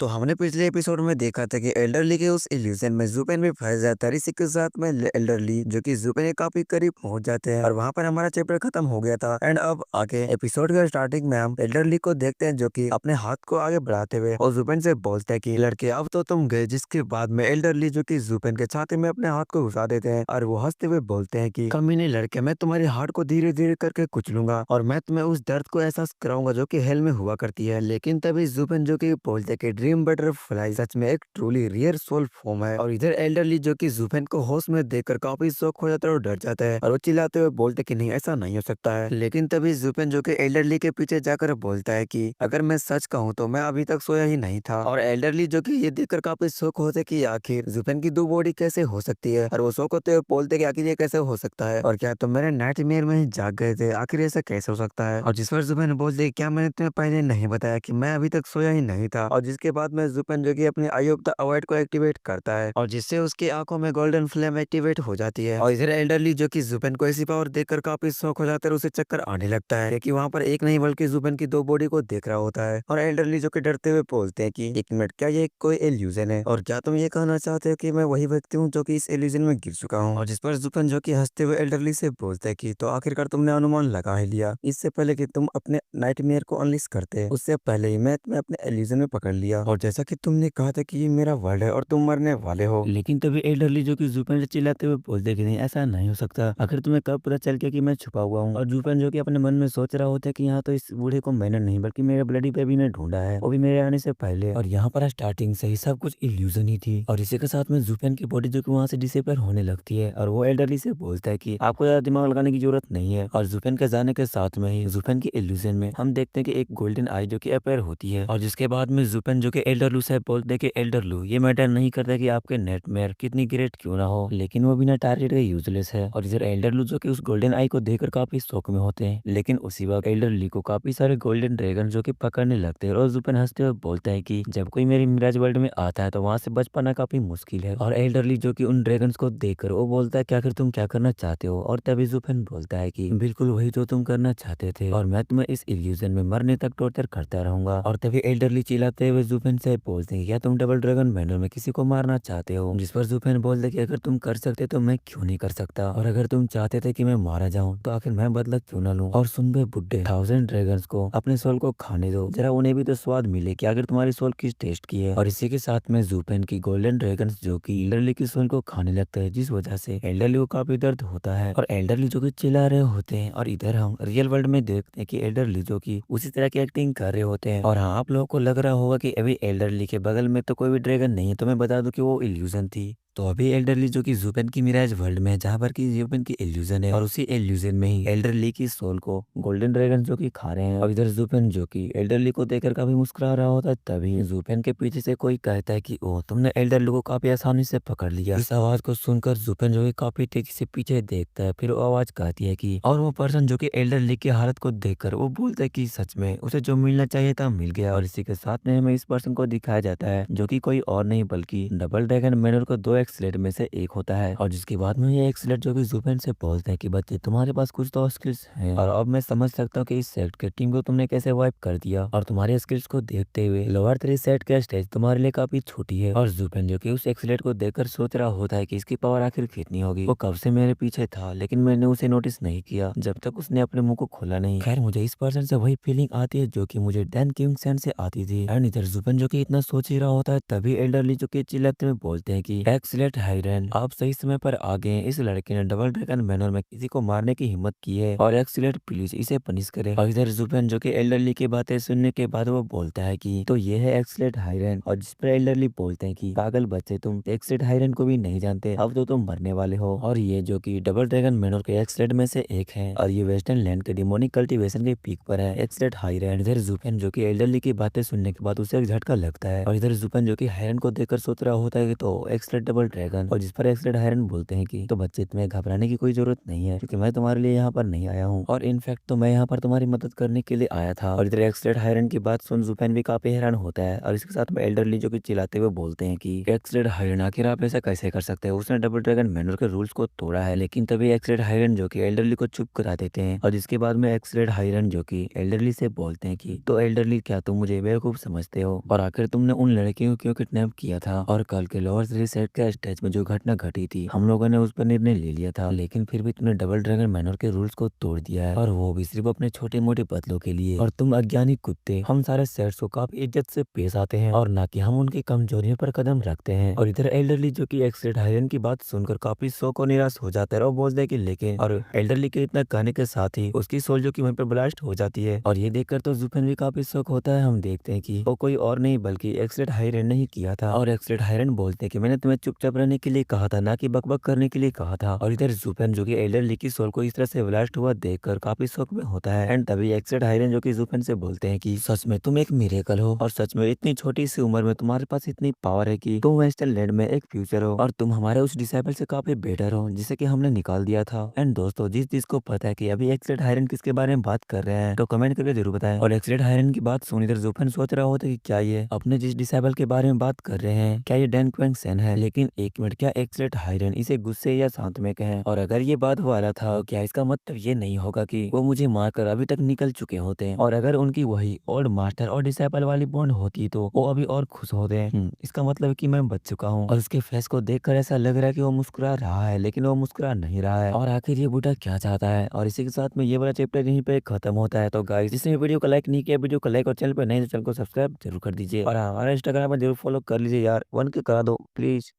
तो हमने पिछले एपिसोड में देखा था कि एल्डरली के उस इल्यूजन में जुपेन भी फंस जाता है। इसी के साथ में एल्डरली जो कि जुपेन के काफी करीब पहुंच जाते हैं और वहां पर हमारा चैप्टर खत्म हो गया था। एंड अब आगे एपिसोड के स्टार्टिंग में हम एल्डरली को देखते हैं जो कि अपने हाथ को आगे बढ़ाते हुए और जुपेन से बोलते हैं कि लड़के अब तो तुम गए। जिसके बाद में एल्डरली जो कि जुपेन के छाती में अपने हाथ को घुसा देते हैं और वो हंसते हुए बोलते हैं कि कमीने लड़के, मैं तुम्हारे हार्ट को धीरे धीरे करके कुचलूंगा और मैं तुम्हें उस दर्द को एहसास कराऊंगा जो कि हेल में हुआ करती है। लेकिन तभी जुपेन जो कि बोलते हैं कि ड्रीम बटरफ्लाई सच में एक ट्रूली रियर सोल फॉर्म है। और इधर एल्डरली जो कि जुफेन को होश में देखकर काफी शौक हो जाता है और डर जाता है और वो चिल्लाते हुए बोलते कि नहीं, ऐसा नहीं हो सकता है। लेकिन तभी जुफेन जो कि एल्डरली के पीछे जाकर बोलता है कि अगर मैं सच कहूँ तो मैं अभी तक सोया ही नहीं था। और एल्डरली जो कि ये देखकर काफी शौक होते कि आखिर जुफेन की दो बॉडी कैसे हो सकती है। और वो शौक होते हुए बोलते कि आखिर ये कैसे हो सकता है और क्या तुम मेरे नाइटमेयर में ही जाग गए थे, आखिर ऐसा कैसे हो सकता है। और जिस पर जुफेन बोलते क्या मैंने तुम्हें पहले नहीं बताया कि मैं अभी तक सोया ही नहीं था। और जिसके बाद में जुपेन जो कि अपने आई ऑफ द अवॉइड को एक्टिवेट करता है और जिससे उसकी आंखों में गोल्डन फ्लेम एक्टिवेट हो जाती है। और इधर एल्डरली जो कि जुपेन को ऐसी पावर देखकर काफी शौक हो जाता है और उसे चक्कर आने लगता है कि वहाँ पर एक नहीं बल्कि जुपेन की दो बॉडी को देख रहा होता है। और एल्डरली जो कि डरते हुए बोलते हैं कि एक मिनट, क्या ये कोई इल्यूजन है और क्या तुम ये कहना चाहते हो कि मैं वही व्यक्ति हूँ जो कि इस इल्यूजन में गिर चुका हूँ। और जिस पर जुपेन जो कि हंसते हुए एल्डरली से बोलते हैं कि तो आखिरकार तुमने अनुमान लगा ही लिया। इससे पहले कि तुम अपने नाइटमेयर को अनलिश करते उससे पहले ही मैं तुम्हें अपने इल्यूजन में पकड़ लिया। और जैसा कि तुमने कहा था कि ये मेरा वर्ल्ड है और तुम मरने वाले हो। लेकिन तभी एल्डरली जो कि जुपेन से चिल्लाते हुए बोलते कि नहीं, ऐसा नहीं हो सकता। आखिर तुम्हें कब पता चल गया कि मैं छुपा हुआ हूँ। और जुपेन जो कि अपने मन में सोच रहा होता है कि यहाँ तो इस बूढ़े को मैंने नहीं बल्कि मेरे ब्लडी बेबी ने ढूंढा है, वो भी मेरे आने से पहले। और यहाँ पर स्टार्टिंग से ही सब कुछ इल्यूजन ही थी। और इसी के साथ में जुपेन की बॉडी जो कि वहाँ से डिसअपियर होने लगती है और वो एल्डरली से बोलता है कि आपको ज्यादा दिमाग लगाने की जरूरत नहीं है। और जुपेन के जाने के साथ में ही जुपेन की इल्यूजन में हम देखते हैं कि एक गोल्डन आई जो कि अपेयर होती है। और जिसके बाद में जुपेन जो कि एल्डरलू से बोलते हैं कि एल्डरलू, ये मैटर नहीं करता कि आपके नेटमेयर कितनी ग्रेट क्यों ना हो, लेकिन वो बिना टारगेट के यूजलेस है। और इधर एल्डरलू जो कि उस गोल्डन आई को देखकर काफी शौक में होते हैं। लेकिन उसी वक्त एल्डरली को काफी सारे गोल्डन ड्रैगन जो कि पकड़ने लगते हैं और जुपेन हंसते हुए बोलता है कि जब कोई मेरी मिराज वर्ल्ड में आता है तो वहां से बच पाना काफी मुश्किल है। और एल्डरली जो कि उन ड्रैगन्स को देखकर वो बोलता है कि आखिर तुम क्या करना चाहते हो। और तभी जुपेन बोलता है कि बिल्कुल वही जो तुम करना चाहते थे और मैं तुम्हें इस इल्यूजन में मरने तक टॉर्चर करता रहूंगा। और तभी एल्डरली चिल्लाते हुए जुपेन से बोलते हैं क्या तुम डबल ड्रैगन मैनर में किसी को मारना चाहते हो। जिस पर जुपेन बोलते कि अगर तुम कर सकते तो मैं क्यों नहीं कर सकता, और अगर तुम चाहते थे कि मैं मारा जाऊं तो आखिर मैं बदला क्यों ना लूं। और सुन बे बुड्ढे, 1000 ड्रैगन्स को अपने सोल को खाने दो, जरा उन्हें भी तो स्वाद मिले कि अगर तुम्हारी सोल किस टेस्ट की है। और इसी के साथ में जुपेन की गोल्डन ड्रैगन्स जो कि एल्डरली की सोल को खाने लगता है, जिस वजह से एल्डरली को काफी दर्द होता है और एल्डरली जो कि चिल्ला रहे होते हैं। और इधर हम रियल वर्ल्ड में देखते हैं कि एल्डरली जो कि उसी तरह की एक्टिंग कर रहे होते हैं। और हाँ, आप लोगों को लग रहा होगा कि अभी एल्डरली के बगल में तो कोई भी ड्रैगन नहीं है, तो मैं बता दूं कि वो इल्यूजन थी। तो अभी एल्डरली जो कि जुपेन की मिराज वर्ल्ड में है जहाँ पर की जुपेन की इल्यूजन है और उसी इल्यूजन में ही एल्डरली की सोल को गोल्डन ड्रैगन जो कि खा रहे हैं। और इधर जुपेन जो कि एल्डरली को देखकर काफी मुस्कुरा रहा होता है, तभी जुपेन के पीछे से कोई कहता है कि ओ, तुमने एल्डरली को काफी आसानी से पकड़ लिया। इस आवाज को सुनकर जुपेन जो कि काफी तेजी से पीछे देखता है, फिर वो आवाज कहती है कि और वो पर्सन जो कि एल्डरली की हालत को देखकर वो बोलता है कि सच में उसे जो मिलना चाहिए था मिल गया। और इसी के साथ में हमें इस पर्सन को दिखाया जाता है जो कि कोई और नहीं बल्कि डबल ड्रैगन मैनर को दो एक्सलेट में से एक होता है। और जिसके बाद में ये एक्सलेट जो कि जुपेन से बोलते हैं कि बच्चे, तुम्हारे पास कुछ तो स्किल्स हैं और अब मैं समझ सकता हूँ कि इस सेट के टीम को तुमने कैसे वाइप कर दिया। और तुम्हारे स्किल्स को देखते हुए लोअर 3 सेट का स्टेज तुम्हारे लिए काफी छोटी है। और जुपेन जो कि उस एक्सलेट को देखकर सोच रहा होता है कि इसकी पावर आखिर कितनी होगी। वो कब से मेरे पीछे था लेकिन मैंने उसे नोटिस नहीं किया जब तक उसने अपने मुंह को खोला नहीं। खैर, मुझे इस पर्सन से वही फीलिंग आती है जो कि मुझे डैन किंग सेन से आती थी। एंड इधर जुपेन जो कि इतना सोच ही रहा होता है, तभी एल्डरली जो कि चिल्लाते हुए बोलते हैं कि एक्सलेट हाइरन, आप सही समय पर आ गए हैं। इस लड़के ने डबल ड्रैगन मैनर में किसी को मारने की हिम्मत की है और एक्सलेट प्लीज इसे पनिश करे। और इधर जुपेन जो कि एल्डरली की बातें सुनने के बाद वो बोलता है कि तो ये है एक्सलेट हाइरन। और जिस पर एल्डरली बोलते हैं कि पागल बच्चे, तुम एक्सलेट हाइरन को भी नहीं जानते, अब तो तुम मरने वाले हो। और ये जो कि डबल ड्रैगन मैनर के एक्सलेट में से एक है और ये वेस्टर्न लैंड के डिमोनिक कल्टीवेशन के पीक पर है, एक्सलेट हाइरन। इधर जुपेन जो कि एल्डरली की बातें सुनने के बाद उसे एक झटका लगता है और इधर जुपेन जो कि हाइरन को देखकर सोच रहा होता है कि तो एक्सलेट डबल डबल ड्रैगन और जिस पर एक्सलेट हायरन बोलते हैं कि तो बच्चे तुम्हें घबराने की कोई जरूरत नहीं है क्योंकि मैं तुम्हारे लिए यहाँ पर नहीं आया हूँ और इनफैक्ट तो मैं यहाँ पर तुम्हारी मदद करने के लिए आया था। और इधर एक्सलेट हायरन की बात सुन जुपेन भी काफी हैरान होता है और इसके साथ में एल्डरली जो कि चिल्लाते हुए बोलते हैं कि एक्सलेट हायरन आखिर आप ऐसा कैसे कर सकते हैं, उसने डबल ड्रैगन मैनुअल के रूल्स को तोड़ा है। लेकिन तभी एक्सलेट हायरन जो कि एल्डरली को चुप करा देते हैं और जिसके बाद में एक्सलेट हायरन जो कि एल्डरली से बोलते हैं कि तो एल्डरली क्या तुम मुझे बेवकूफ समझते हो और आखिर तुमने उन लड़कियों को क्यों किडनैप किया था और कल के लोअर थ्री सेट के स्टेज में जो घटना घटी थी हम लोगों ने उस पर निर्णय ले लिया था, लेकिन फिर भी तुमने डबल ड्रैगन मैनुअल के रूल्स को तोड़ दिया है और वो भी सिर्फ अपने छोटे मोटे बदलों के लिए। और तुम अज्ञानी कुत्ते, हम सारे सेट्स को काफी इज्जत से पेश आते हैं और ना कि हम उनकी कमजोरियों पर कदम रखते हैं। और इधर एल्डरली जो कि एक्सलेट हायरन की बात सुनकर काफी शौक और निराश हो जाता है और बोलते हैं कि लेकिन और एल्डरली के इतना कहने के साथ ही उसकी सोल जो कि वहीं पर ब्लास्ट हो जाती है और ये देखकर तो जुपेन भी काफी शौक होता है। हम देखते हैं कि वो कोई और नहीं बल्कि एक्सलेट हायरन ने ही किया था और एक्सलेट हायरन बोलते हैं कि मैंने तुम्हें चुपचाप रहने के लिए कहा था, ना कि बकबक करने के लिए कहा था। और इधर जुपेन जो कि एल्डरली की सोल को इस तरह से ब्लास्ट हुआ देखकर काफी शौक में होता है एंड तभी एक्सलेट हायरन जो कि जुपेन से बोलते हैं कि सच में तुम एक मिरेकल हो और सच में इतनी छोटी सी उम्र में तुम्हारे पास इतनी पावर है कि तुम वेस्टरलैंड में एक फ्यूचर हो और तुम हमारे उस डिसाइपल से काफी बेटर हो जिसे कि हमने निकाल दिया था। एंड दोस्तों जिस जिसको पता है कि अभी एक्सलेट हायरन किसके बारे में बात कर रहे हैं तो कमेंट करके जरूर बताएं। और एक्सलेट हायरन की बात सुनी इधर जुपेन सोच रहा होता कि क्या ये अपने जिस डिसाइपल के बारे में बात कर रहे हैं क्या ये डैन क्वेंग सेन है, लेकिन एक मिनट क्या एक्सलेट हायरन इसे गुस्से या शांत में कहें और अगर ये बात वाला था तो क्या इसका मतलब ये नहीं होगा कि वो मुझे मारकर अभी तक निकल चुके होते और अगर उनकी वही ओल्ड मास्टर और डिसाइपल वाली बॉन्ड होती तो वो अभी और खुश होते। इसका मतलब है कि मैं बच चुका हूँ और उसके फेस को देखकर ऐसा लग रहा है कि वो मुस्कुरा रहा है लेकिन वो मुस्कुरा नहीं रहा है और आखिर ये बूढ़ा क्या चाहता है। और इसी के साथ में ये वाला चैप्टर यहीं पे खत्म होता है। तो गाइस जिसने वीडियो को लाइक नहीं किया वीडियो को लाइक और चैनल पर नहीं तो चैनल को सब्सक्राइब जरूर कर दीजिए और हमारा इंस्टाग्राम पर जरूर फॉलो कर लीजिए यार, 1K करा दो प्लीज।